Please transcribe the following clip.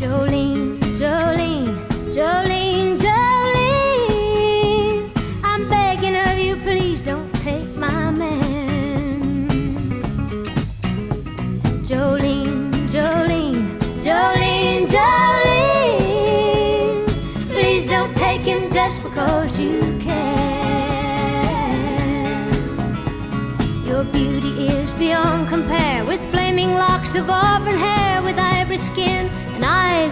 Jolene, Jolene, Jolene, Jolene, I'm begging of you, please don't take my man. Jolene, Jolene, Jolene, Jolene, please don't take him just because you can. Your beauty is beyond compare, with flaming locks of auburn hair, with ivory skin and eyes